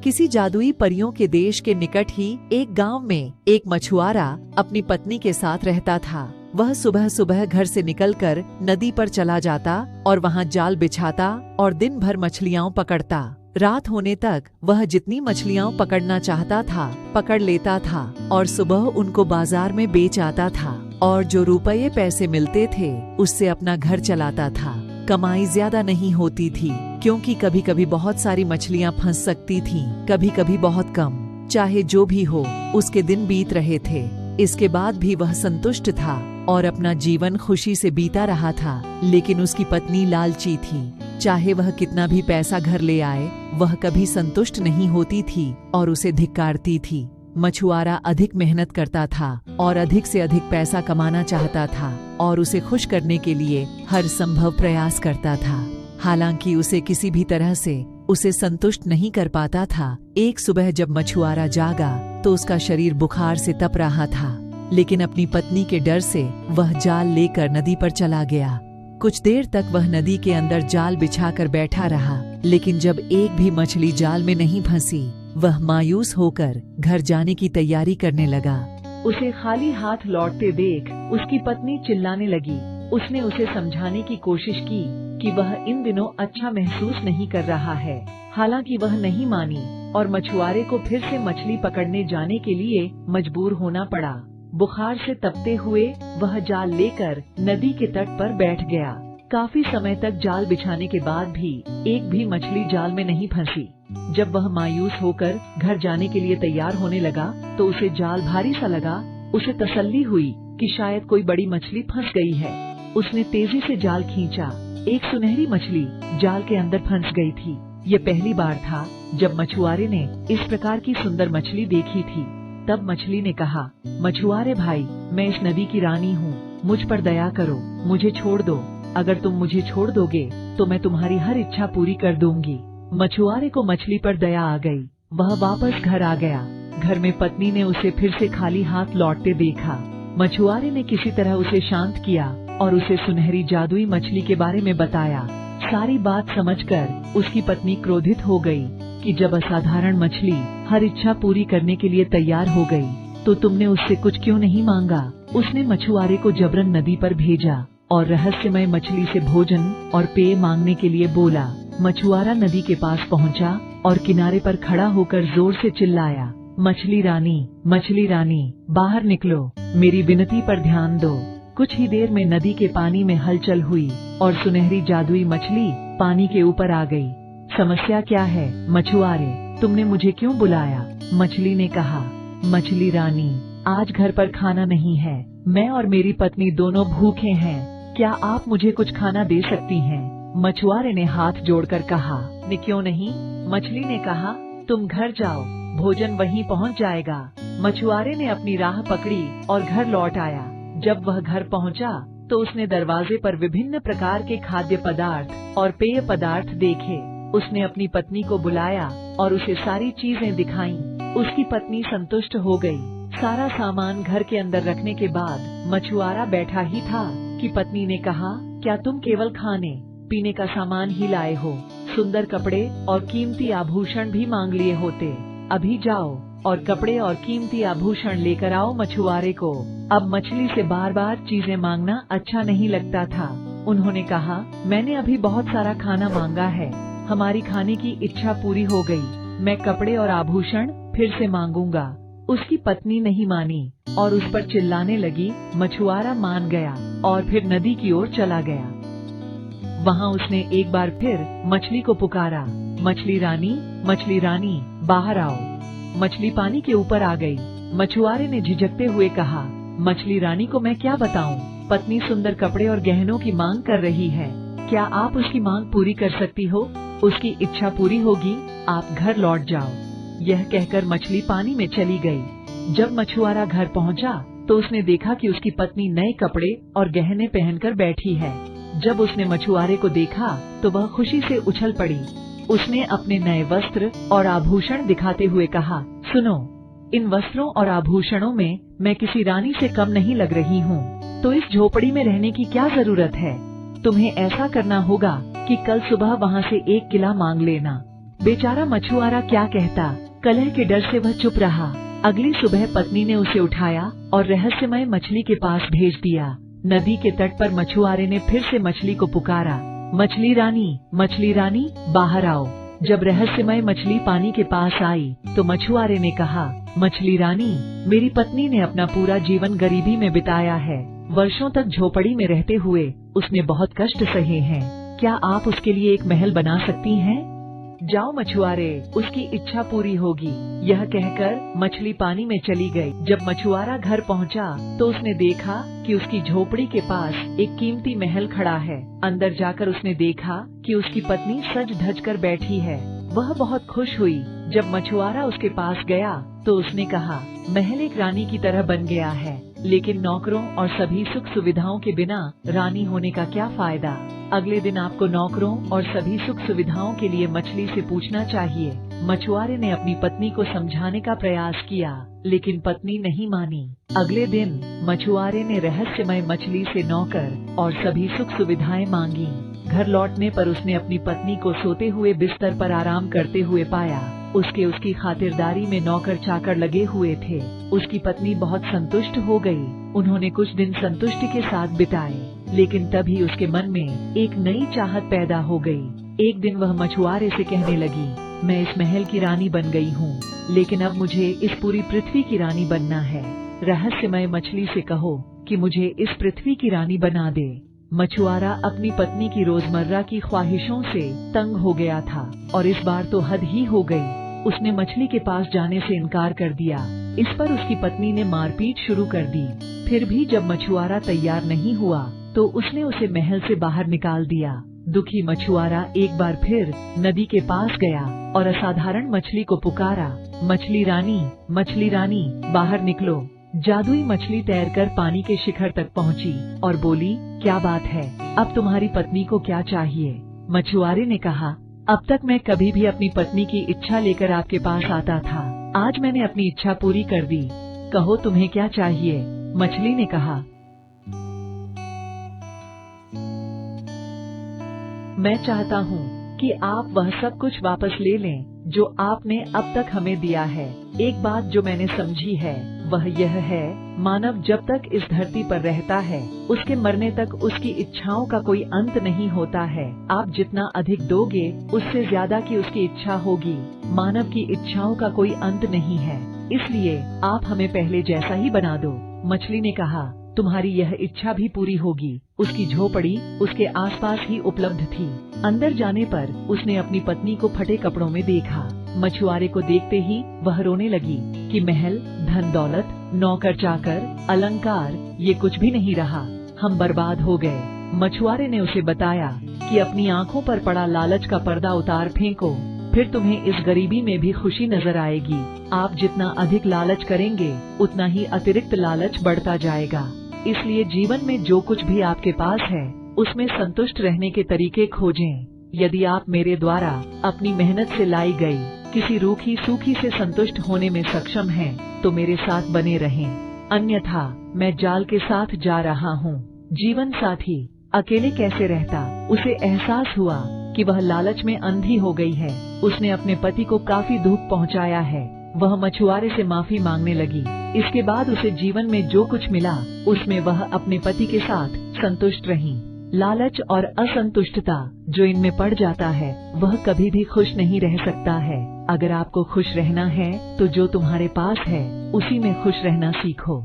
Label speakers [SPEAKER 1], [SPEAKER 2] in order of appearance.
[SPEAKER 1] किसी जादुई परियों के देश के निकट ही एक गांव में एक मछुआरा अपनी पत्नी के साथ रहता था। वह सुबह सुबह घर से निकलकर नदी पर चला जाता और वहां जाल बिछाता और दिन भर मछलियां पकड़ता। रात होने तक वह जितनी मछलियां पकड़ना चाहता था पकड़ लेता था और सुबह उनको बाजार में बेच आता था और जो रुपये पैसे मिलते थे उससे अपना घर चलाता था। कमाई ज्यादा नहीं होती थी क्योंकि कभी कभी बहुत सारी मछलियां फंस सकती थीं, कभी कभी बहुत कम। चाहे जो भी हो, उसके दिन बीत रहे थे। इसके बाद भी वह संतुष्ट था और अपना जीवन खुशी से बीता रहा था। लेकिन उसकी पत्नी लालची थी। चाहे वह कितना भी पैसा घर ले आए, वह कभी संतुष्ट नहीं होती थी और उसे धिक्कारती थी। मछुआरा अधिक मेहनत करता था और अधिक से अधिक पैसा कमाना चाहता था और उसे खुश करने के लिए हर संभव प्रयास करता था। हालांकि उसे किसी भी तरह से उसे संतुष्ट नहीं कर पाता था। एक सुबह जब मछुआरा जागा तो उसका शरीर बुखार से तप रहा था, लेकिन अपनी पत्नी के डर से वह जाल लेकर नदी पर चला गया। कुछ देर तक वह नदी के अंदर जाल बिछाकर बैठा रहा, लेकिन जब एक भी मछली जाल में नहीं फंसी, वह मायूस होकर घर जाने की तैयारी करने लगा। उसे खाली हाथ लौटते देख उसकी पत्नी चिल्लाने लगी। उसने उसे समझाने की कोशिश की कि वह इन दिनों अच्छा महसूस नहीं कर रहा है। हालांकि वह नहीं मानी और मछुआरे को फिर से मछली पकड़ने जाने के लिए मजबूर होना पड़ा। बुखार से तपते हुए वह जाल लेकर नदी के तट पर बैठ गया। काफी समय तक जाल बिछाने के बाद भी एक भी मछली जाल में नहीं फंसी। जब वह मायूस होकर घर जाने के लिए तैयार होने लगा तो उसे जाल भारी सा लगा। उसे तसल्ली हुई कि शायद कोई बड़ी मछली फंस गई है। उसने तेजी से जाल खींचा। एक सुनहरी मछली जाल के अंदर फंस गई थी। ये पहली बार था जब मछुआरे ने इस प्रकार की सुंदर मछली देखी थी। तब मछली ने कहा, मछुआरे भाई, मैं इस नदी की रानी हूँ, मुझ पर दया करो, मुझे छोड़ दो। अगर तुम मुझे छोड़ दोगे तो मैं तुम्हारी हर इच्छा पूरी कर दूंगी। मछुआरे को मछली पर दया आ गई। वह वापस घर आ गया। घर में पत्नी ने उसे फिर से खाली हाथ लौटते देखा। मछुआरे ने किसी तरह उसे शांत किया और उसे सुनहरी जादुई मछली के बारे में बताया। सारी बात समझकर उसकी पत्नी क्रोधित हो गई कि जब असाधारण मछली हर इच्छा पूरी करने के लिए तैयार हो गई तो तुमने उससे कुछ क्यों नहीं मांगा। उसने मछुआरे को जबरन नदी पर भेजा और रहस्यमय मछली से भोजन और पेय मांगने के लिए बोला। मछुआरा नदी के पास पहुंचा और किनारे पर खड़ा होकर जोर से चिल्लाया, मछली रानी, बाहर निकलो, मेरी विनती पर ध्यान दो। कुछ ही देर में नदी के पानी में हलचल हुई और सुनहरी जादुई मछली पानी के ऊपर आ गई। समस्या क्या है मछुआरे, तुमने मुझे क्यों बुलाया? मछली ने कहा, मछली रानी, आज घर पर खाना नहीं है। मैं और मेरी पत्नी दोनों भूखे हैं। क्या आप मुझे कुछ खाना दे सकती हैं? मछुआरे ने हाथ जोड़कर कहा, क्यों नहीं? मछली ने कहा, तुम घर जाओ, भोजन वहीं पहुंच जाएगा। मछुआरे ने अपनी राह पकड़ी और घर लौट आया। जब वह घर पहुंचा तो उसने दरवाजे पर विभिन्न प्रकार के खाद्य पदार्थ और पेय पदार्थ देखे। उसने अपनी पत्नी को बुलाया और उसे सारी चीजें दिखाईं। उसकी पत्नी संतुष्ट हो गई। सारा सामान घर के अंदर रखने के बाद मछुआरा बैठा ही था कि पत्नी ने कहा, क्या तुम केवल खाने पीने का सामान ही लाए हो? सुंदर कपड़े और कीमती आभूषण भी मांग लिए होते। अभी जाओ और कपड़े और कीमती आभूषण लेकर आओ मछुआरे को। अब मछली से बार बार चीजें मांगना अच्छा नहीं लगता था। उन्होंने कहा, मैंने अभी बहुत सारा खाना मांगा है, हमारी खाने की इच्छा पूरी हो गई। मैं कपड़े और आभूषण फिर से मांगूंगा। उसकी पत्नी नहीं मानी और उस पर चिल्लाने लगी। मछुआरा मान गया और फिर नदी की ओर चला गया। वहाँ उसने एक बार फिर मछली को पुकारा, मछली रानी, बाहर आओ। मछली पानी के ऊपर आ गई। मछुआरे ने झिझकते हुए कहा, मछली रानी को मैं क्या बताऊं? पत्नी सुंदर कपड़े और गहनों की मांग कर रही है। क्या आप उसकी मांग पूरी कर सकती हो? उसकी इच्छा पूरी होगी, आप घर लौट जाओ। यह कहकर मछली पानी में चली गई। जब मछुआरा घर पहुंचा तो उसने देखा कि उसकी पत्नी नए कपड़े और गहने पहनकर बैठी है। जब उसने मछुआरे को देखा तो वह खुशी से उछल पड़ी। उसने अपने नए वस्त्र और आभूषण दिखाते हुए कहा, सुनो, इन वस्त्रों और आभूषणों में मैं किसी रानी से कम नहीं लग रही हूँ। तो इस झोपड़ी में रहने की क्या जरूरत है? तुम्हें ऐसा करना होगा कि कल सुबह वहाँ से 1 किला मांग लेना। बेचारा मछुआरा क्या कहता, कलह के डर से वह चुप रहा। अगली सुबह पत्नी ने उसे उठाया और रहस्यमय मछली के पास भेज दिया। नदी के तट पर मछुआरे ने फिर से मछली को पुकारा, मछली रानी बाहर आओ। जब रहस्यमय मछली पानी के पास आई तो मछुआरे ने कहा, मछली रानी, मेरी पत्नी ने अपना पूरा जीवन गरीबी में बिताया है। वर्षों तक झोपड़ी में रहते हुए उसने बहुत कष्ट सहे हैं। क्या आप उसके लिए एक महल बना सकती हैं? जाओ मछुआरे, उसकी इच्छा पूरी होगी। यह कहकर मछली पानी में चली गई। जब मछुआरा घर पहुंचा तो उसने देखा कि उसकी झोपड़ी के पास एक कीमती महल खड़ा है। अंदर जाकर उसने देखा कि उसकी पत्नी सज धज कर बैठी है। वह बहुत खुश हुई। जब मछुआरा उसके पास गया तो उसने कहा, महल एक रानी की तरह बन गया है, लेकिन नौकरों और सभी सुख सुविधाओं के बिना रानी होने का क्या फायदा? अगले दिन आपको नौकरों और सभी सुख सुविधाओं के लिए मछली से पूछना चाहिए। मछुआरे ने अपनी पत्नी को समझाने का प्रयास किया, लेकिन पत्नी नहीं मानी। अगले दिन मछुआरे ने रहस्यमय मछली से नौकर और सभी सुख सुविधाएं मांगी। घर लौटने पर उसने अपनी पत्नी को सोते हुए बिस्तर पर आराम करते हुए पाया। उसकी खातिरदारी में नौकर चाकर लगे हुए थे। उसकी पत्नी बहुत संतुष्ट हो गई। उन्होंने कुछ दिन संतुष्टि के साथ बिताए, लेकिन तभी उसके मन में एक नई चाहत पैदा हो गई। एक दिन वह मछुआरे से कहने लगी, मैं इस महल की रानी बन गई हूँ, लेकिन अब मुझे इस पूरी पृथ्वी की रानी बनना है। रहस्यमय मछली से कहो कि मुझे इस पृथ्वी की रानी बना दे। मछुआरा अपनी पत्नी की रोजमर्रा की ख्वाहिशों से तंग हो गया था और इस बार तो हद ही हो गई। उसने मछली के पास जाने से इनकार कर दिया। इस पर उसकी पत्नी ने मारपीट शुरू कर दी। फिर भी जब मछुआरा तैयार नहीं हुआ तो उसने उसे महल से बाहर निकाल दिया। दुखी मछुआरा एक बार फिर नदी के पास गया और असाधारण मछली को पुकारा, मछली रानी बाहर निकलो। जादुई मछली तैरकर पानी के शिखर तक पहुंची और बोली, क्या बात है, अब तुम्हारी पत्नी को क्या चाहिए? मछुआरे ने कहा, अब तक मैं कभी भी अपनी पत्नी की इच्छा लेकर आपके पास आता था। आज मैंने अपनी इच्छा पूरी कर दी। कहो तुम्हें क्या चाहिए? मछली ने कहा, मैं चाहता हूँ कि आप वह सब कुछ वापस ले लें जो आपने अब तक हमें दिया है। एक बात जो मैंने समझी है वह यह है, मानव जब तक इस धरती पर रहता है उसके मरने तक उसकी इच्छाओं का कोई अंत नहीं होता है। आप जितना अधिक दोगे उससे ज्यादा की उसकी इच्छा होगी। मानव की इच्छाओं का कोई अंत नहीं है, इसलिए आप हमें पहले जैसा ही बना दो। मछली ने कहा, तुम्हारी यह इच्छा भी पूरी होगी। उसकी झोपड़ी उसके आसपास ही उपलब्ध थी। अंदर जाने पर उसने अपनी पत्नी को फटे कपड़ों में देखा। मछुआरे को देखते ही वह रोने लगी कि महल, धन दौलत, नौकर चाकर, अलंकार, ये कुछ भी नहीं रहा। हम बर्बाद हो गए। मछुआरे ने उसे बताया कि अपनी आंखों पर पड़ा लालच का पर्दा उतार फेंको, फिर तुम्हें इस गरीबी में भी खुशी नजर आएगी। आप जितना अधिक लालच करेंगे उतना ही अतिरिक्त लालच बढ़ता जाएगा। इसलिए जीवन में जो कुछ भी आपके पास है उसमें संतुष्ट रहने के तरीके खोजें। यदि आप मेरे द्वारा अपनी मेहनत से लाई गई किसी रूखी सूखी से संतुष्ट होने में सक्षम हैं, तो मेरे साथ बने रहें। अन्यथा मैं जाल के साथ जा रहा हूँ। जीवन साथी अकेले कैसे रहता? उसे एहसास हुआ कि वह लालच में अंधी हो गई है। उसने अपने पति को काफी दुख पहुँचाया है। वह मछुआरे से माफी मांगने लगी। इसके बाद उसे जीवन में जो कुछ मिला उसमें वह अपने पति के साथ संतुष्ट रही। लालच और असंतुष्टता जो इनमें पड़ जाता है वह कभी भी खुश नहीं रह सकता है। अगर आपको खुश रहना है तो जो तुम्हारे पास है उसी में खुश रहना सीखो।